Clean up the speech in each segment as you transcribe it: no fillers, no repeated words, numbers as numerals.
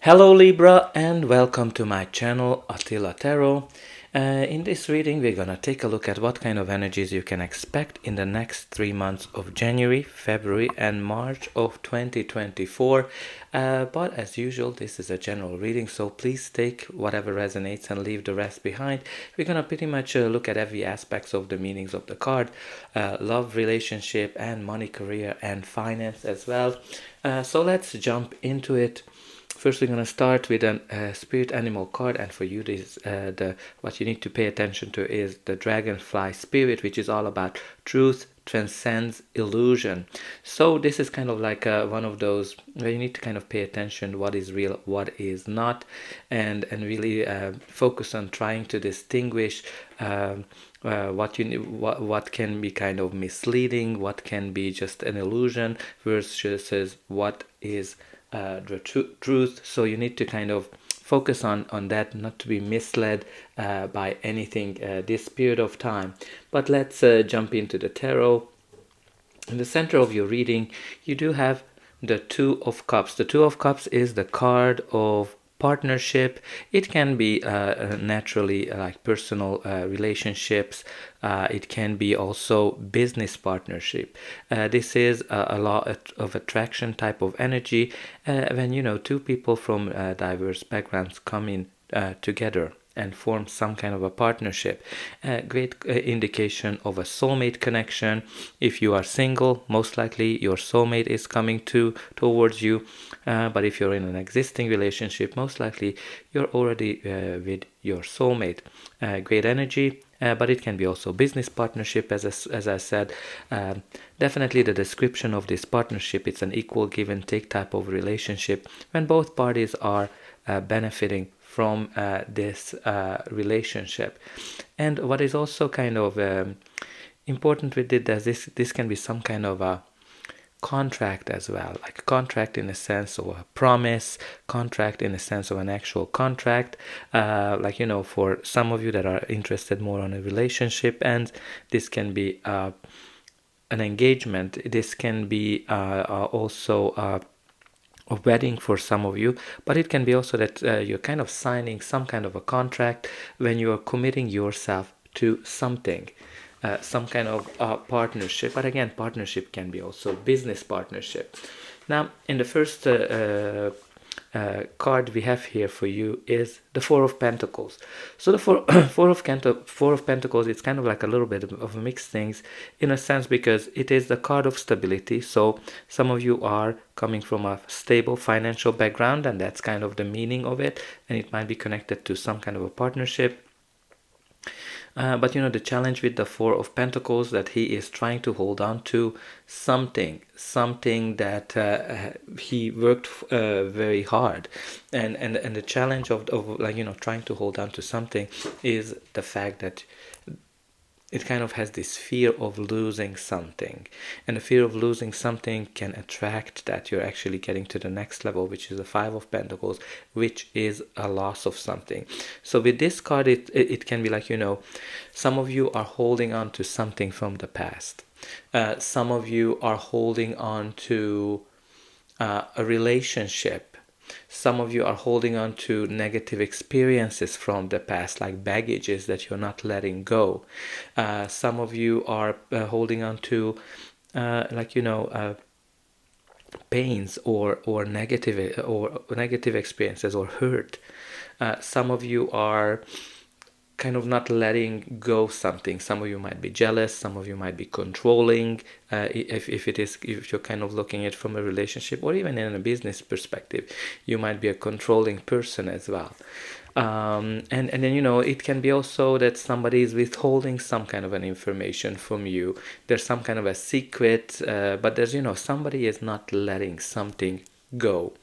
Hello Libra and welcome to my channel Attila Tarot. In this reading we're gonna take a look at what kind of energies you can expect in the next 3 months of January, February and March of 2024. But as usual, this is a general reading, so please take whatever resonates and leave the rest behind. We're gonna pretty much look at every aspects of the meanings of the card, love, relationship and money, career and finance as well. So let's jump into it. First, we're going to start with a spirit animal card, and for you, this what you need to pay attention to is the dragonfly spirit, which is all about truth transcends illusion. So this is kind of like one of those where you need to kind of pay attention what is real, what is not, and really focus on trying to distinguish what can be kind of misleading, what can be just an illusion versus what is the truth. So you need to kind of focus on that, not to be misled by anything this period of time. But let's jump into the tarot. In the center of your reading, you do have the Two of Cups. The Two of Cups is the card of partnership. It can be naturally like personal relationships. It can be also business partnership. This is a law of attraction type of energy when two people from diverse backgrounds come in together and form some kind of a partnership. Great indication of a soulmate connection. If you are single, most likely your soulmate is coming towards you. But if you're in an existing relationship, most likely you're already with your soulmate. Great energy. But it can be also business partnership, as I said. Definitely the description of this partnership, it's an equal give and take type of relationship when both parties are benefiting from this relationship. And what is also kind of important with it, that this can be some kind of a contract as well, like a contract in a sense of a promise, contract in a sense of an actual contract, for some of you that are interested more on a relationship, and this can be an engagement. This can be also a wedding for some of you, but it can be also that you're kind of signing some kind of a contract when you are committing yourself to something, some kind of partnership. But again, partnership can be also business partnership. Now, in the first card we have here for you is the Four of Pentacles. So the Four of Pentacles, it's kind of like a little bit of mixed things in a sense, because it is the card of stability. So some of you are coming from a stable financial background, and that's kind of the meaning of it, and it might be connected to some kind of a partnership. But the challenge with the Four of Pentacles, that he is trying to hold on to something that he worked very hard, and the challenge of trying to hold on to something is the fact that it kind of has this fear of losing something, and the fear of losing something can attract that you're actually getting to the next level, which is the Five of Pentacles, which is a loss of something. So with this card, it can be like, some of you are holding on to something from the past. Some of you are holding on to a relationship. Some of you are holding on to negative experiences from the past, like baggages that you're not letting go. Some of you are holding on to pains or negative experiences or hurt. Some of you are kind of not letting go something. Some of you might be jealous, some of you might be controlling, if you're kind of looking at it from a relationship or even in a business perspective, you might be a controlling person as well. And then it can be also that somebody is withholding some kind of an information from you. There's some kind of a secret, but there's somebody is not letting something go.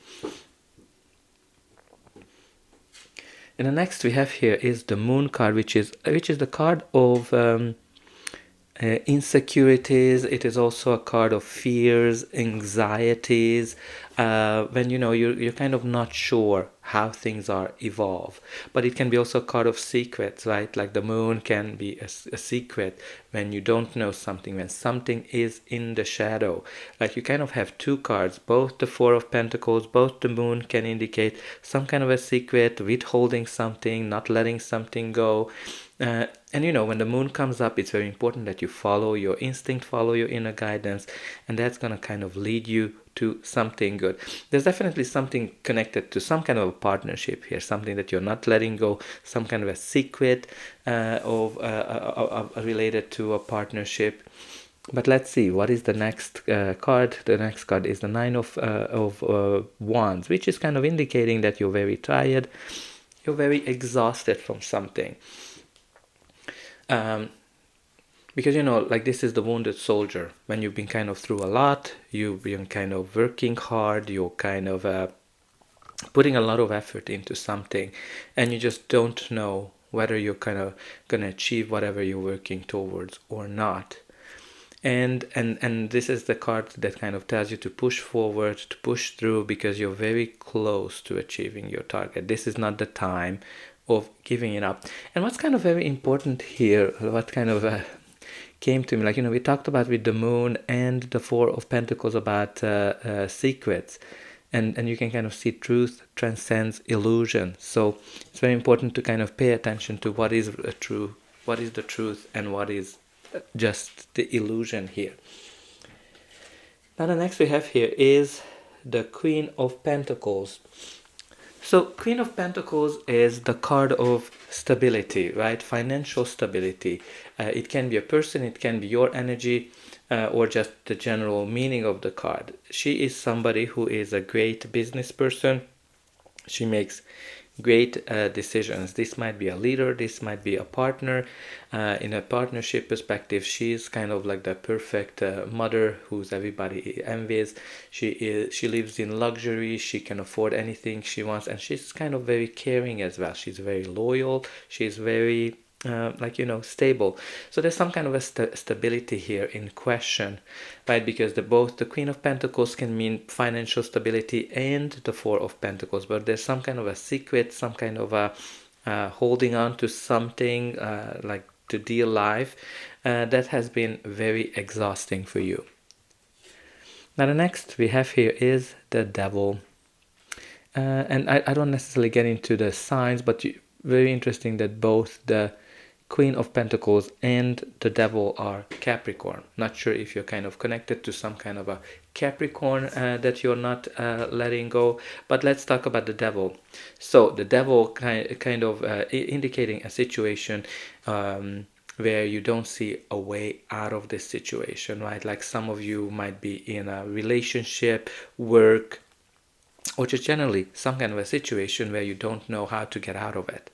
And the next we have here is the Moon card, which is the card of insecurities. It is also a card of fears, anxieties, when you're kind of not sure how things are evolve. But it can be also a card of secrets, right? Like the moon can be a secret when you don't know something, when something is in the shadow. Like you kind of have two cards, both the Four of Pentacles, both the moon can indicate some kind of a secret, withholding something, not letting something go. And when the moon comes up, it's very important that you follow your instinct, follow your inner guidance, and that's going to kind of lead you to something good. There's definitely something connected to some kind of a partnership here, something that you're not letting go, some kind of a secret related to a partnership. But let's see, what is the next card? The next card is the Nine of Wands, which is kind of indicating that you're very tired, you're very exhausted from something. Because like this is the wounded soldier. When you've been kind of through a lot, you've been kind of working hard, you're kind of putting a lot of effort into something, and you just don't know whether you're kind of gonna achieve whatever you're working towards or not. And this is the card that kind of tells you to push forward, to push through, because you're very close to achieving your target. This is not the time of giving it up. And what's kind of very important here, what kind of came to me, like we talked about with the moon and the Four of Pentacles about secrets, and you can kind of see truth transcends illusion. So it's very important to kind of pay attention to what is the truth, and what is just the illusion here. Now the next we have here is the Queen of Pentacles. So Queen of Pentacles is the card of stability, right? Financial stability. It can be a person, it can be your energy, or just the general meaning of the card. She is somebody who is a great business person. She makes great decisions. This might be a leader, this might be a partner. In a partnership perspective, she is kind of like the perfect mother who's everybody envies. She lives in luxury, she can afford anything she wants, and she's kind of very caring as well. She's very loyal, she's very stable. So there's some kind of a stability here in question, right? Because both the Queen of Pentacles can mean financial stability and the Four of Pentacles, but there's some kind of a secret, some kind of a holding on to something, like to deal life, that has been very exhausting for you. Now the next we have here is the Devil. And I don't necessarily get into the signs, but very interesting that both the Queen of Pentacles and the Devil are Capricorn. Not sure if you're kind of connected to some kind of a Capricorn that you're not letting go, but let's talk about the Devil. So the Devil kind of indicating a situation where you don't see a way out of this situation, right? Like some of you might be in a relationship, work, or just generally some kind of a situation where you don't know how to get out of it.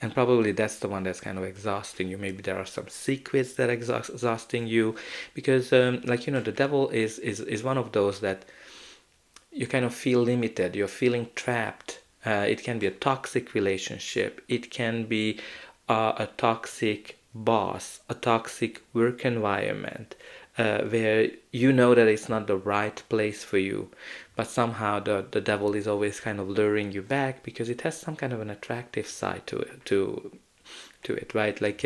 And probably that's the one that's kind of exhausting you. Maybe there are some secrets that are exhausting you, because the Devil is one of those that you kind of feel limited, you're feeling trapped. It can be a toxic relationship, it can be a toxic boss, a toxic work environment, where you know that it's not the right place for you, but somehow the Devil is always kind of luring you back because it has some kind of an attractive side to it, right? Like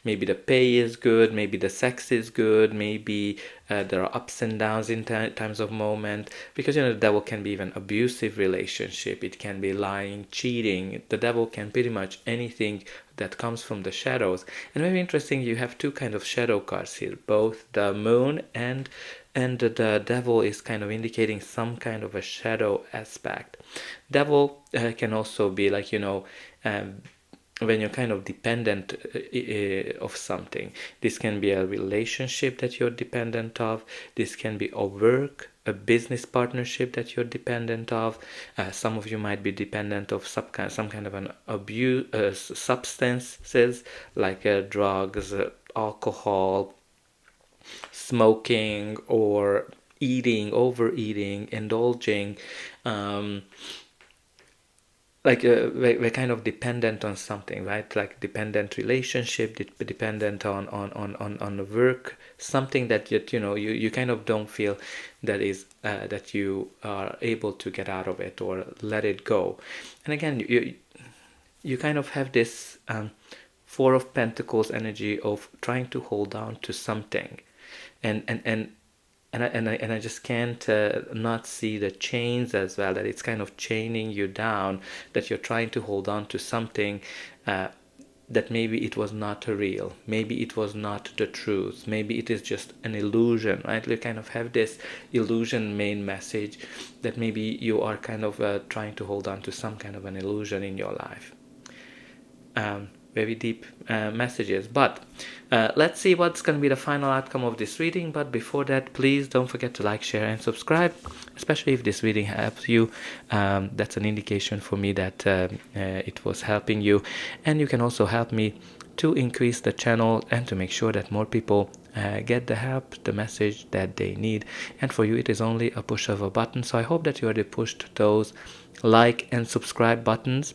maybe the pay is good, maybe the sex is good, maybe there are ups and downs in times of moment, because the Devil can be even abusive relationship, it can be lying, cheating. The Devil can pretty much anything that comes from the shadows. And very interesting, you have two kind of shadow cards here, both the Moon and the Devil is kind of indicating some kind of a shadow aspect. Devil can also be like when you're kind of dependent of something. This can be a relationship that you're dependent of. This can be a work, a business partnership that you're dependent of. Some of you might be dependent of some kind of an abuse, substances like drugs, alcohol, smoking, or eating, overeating, indulging. like we're kind of dependent on something, right? Like dependent relationship, dependent on the work, something that you kind of don't feel that is that you are able to get out of it or let it go. And again, you kind of have this Four of Pentacles energy of trying to hold on to something, and I just can't not see the chains as well, that it's kind of chaining you down, that you're trying to hold on to something that maybe it was not real, maybe it was not the truth, maybe it is just an illusion, right? You kind of have this illusion main message that maybe you are kind of trying to hold on to some kind of an illusion in your life. Very deep messages, but let's see what's going to be the final outcome of this reading. But before that, please don't forget to like, share and subscribe, especially if this reading helps you. That's an indication for me that it was helping you, and you can also help me to increase the channel and to make sure that more people get the help, the message that they need. And for you, it is only a push of a button. So I hope that you already pushed those like and subscribe buttons,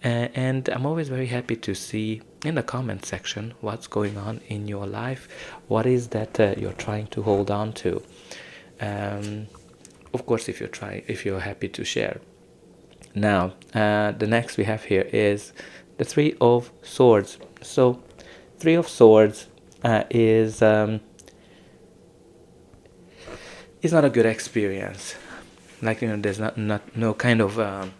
and I'm always very happy to see in the comment section what's going on in your life, what is that you're trying to hold on to. Of course, if you're happy to share. Now the next we have here is the Three of Swords. So Three of Swords is not a good experience. Like, there's no kind of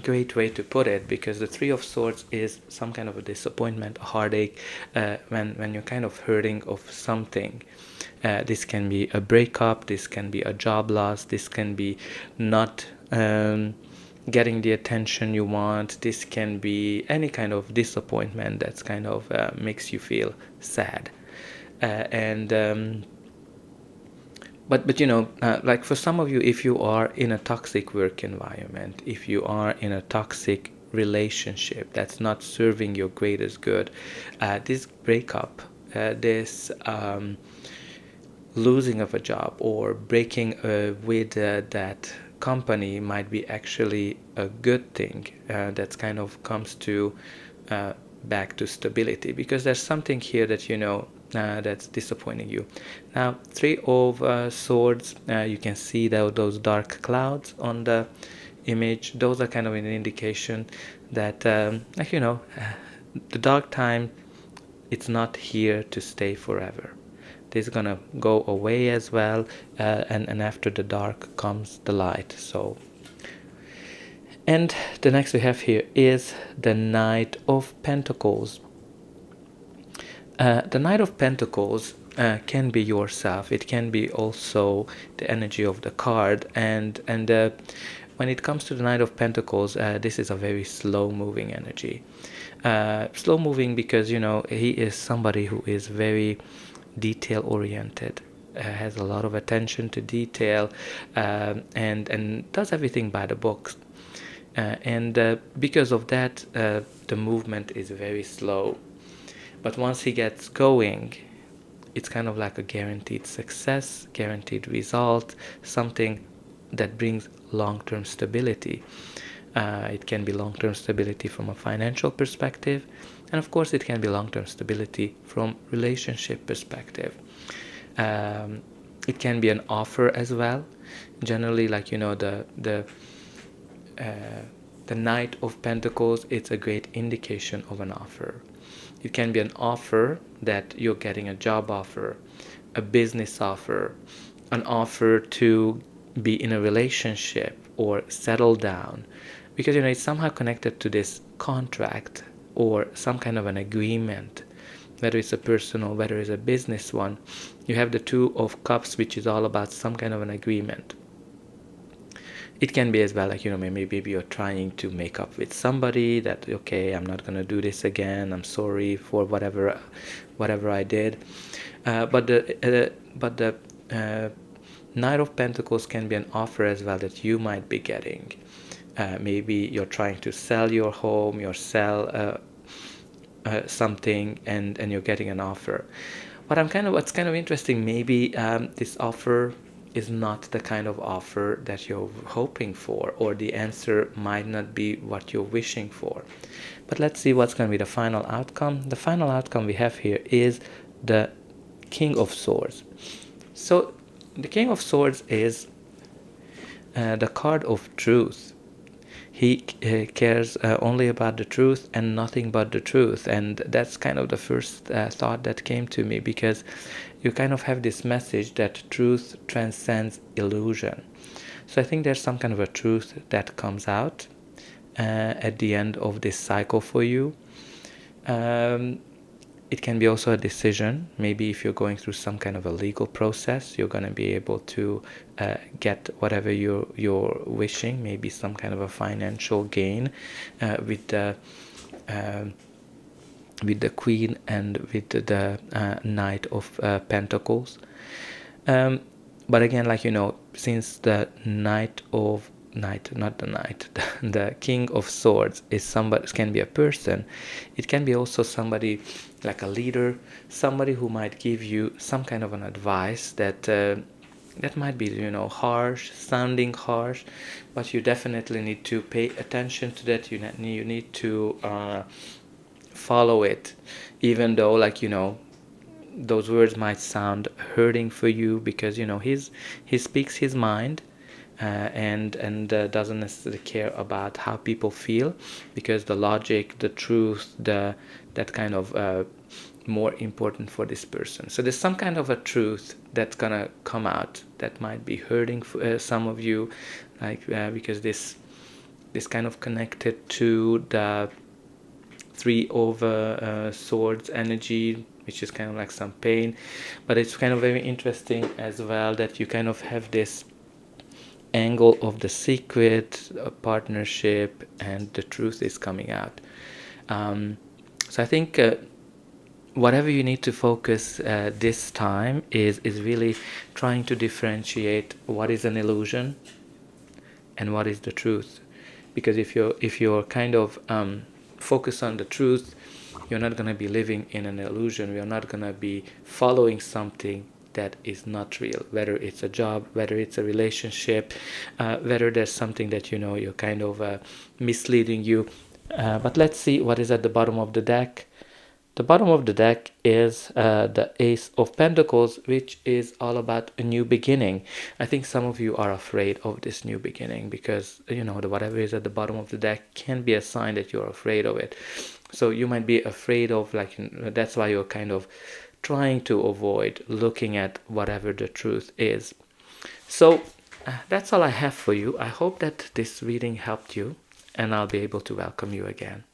great way to put it, because the Three of Swords is some kind of a disappointment, a heartache, when you're kind of hurting of something. This can be a breakup, this can be a job loss, this can be not getting the attention you want, this can be any kind of disappointment that's kind of makes you feel sad. But like for some of you, if you are in a toxic work environment, if you are in a toxic relationship that's not serving your greatest good, this breakup, this losing of a job or breaking with that company might be actually a good thing. That's kind of comes to back to stability, because there's something here that that's disappointing you. Now, Three of Swords, you can see those dark clouds on the image. Those are kind of an indication that the dark time, it's not here to stay forever. This is gonna go away as well, and after the dark comes the light. So, and the next we have here is the Knight of Pentacles. The Knight of Pentacles can be yourself. It can be also the energy of the card, and when it comes to the Knight of Pentacles, this is a very slow-moving energy. Slow-moving because he is somebody who is very detail-oriented, has a lot of attention to detail, and does everything by the books. And because of that, the movement is very slow. But once he gets going, it's kind of like a guaranteed success, guaranteed result, something that brings long-term stability. It can be long-term stability from a financial perspective, and of course it can be long-term stability from relationship perspective. It can be an offer as well. Generally, like the Knight of Pentacles, it's a great indication of an offer. It can be an offer that you're getting a job offer, a business offer, an offer to be in a relationship or settle down, because it's somehow connected to this contract or some kind of an agreement, whether it's a personal, whether it's a business one. You have the Two of Cups, which is all about some kind of an agreement. It can be as well, like, maybe you're trying to make up with somebody that, okay, I'm not going to do this again. I'm sorry for whatever I did. But the Knight of Pentacles can be an offer as well that you might be getting. Maybe you're trying to sell your home, or sell something, and you're getting an offer. What's kind of interesting, maybe this offer is not the kind of offer that you're hoping for, or the answer might not be what you're wishing for. But let's see what's going to be the final outcome. The final outcome we have here is the King of Swords. So the King of Swords is the card of truth. He cares only about the truth and nothing but the truth. And that's kind of the first thought that came to me, because you kind of have this message that truth transcends illusion. So I think there's some kind of a truth that comes out at the end of this cycle for you. It can be also a decision. Maybe if you're going through some kind of a legal process, you're going to be able to get whatever you're wishing. Maybe some kind of a financial gain with the Queen and with the Knight of Pentacles. But again, like, since the the King of Swords is somebody, can be a person, it can be also somebody like a leader, somebody who might give you some kind of an advice that that might be, sounding harsh, but you definitely need to pay attention to that. You need to follow it, even though, like, those words might sound hurting for you, because he speaks his mind. And doesn't necessarily care about how people feel, because the logic, the truth, that kind of more important for this person. So there's some kind of a truth that's gonna come out that might be hurting for some of you, like because this kind of connected to the Three of Swords energy, which is kind of like some pain. But it's kind of very interesting as well that you kind of have this angle of the secret, partnership, and the truth is coming out. So I think whatever you need to focus this time is really trying to differentiate what is an illusion and what is the truth. Because if you're kind of focused on the truth, you're not going to be living in an illusion. You're not going to be following something that is not real, whether it's a job, whether it's a relationship, whether there's something that you're kind of misleading you. But let's see what is at the bottom of the deck. The bottom of the deck is the Ace of Pentacles, which is all about a new beginning. I think some of you are afraid of this new beginning, because whatever is at the bottom of the deck can be a sign that you're afraid of it. So you might be afraid of, like, that's why you're kind of trying to avoid looking at whatever the truth is. So that's all I have for you. I hope that this reading helped you, and I'll be able to welcome you again.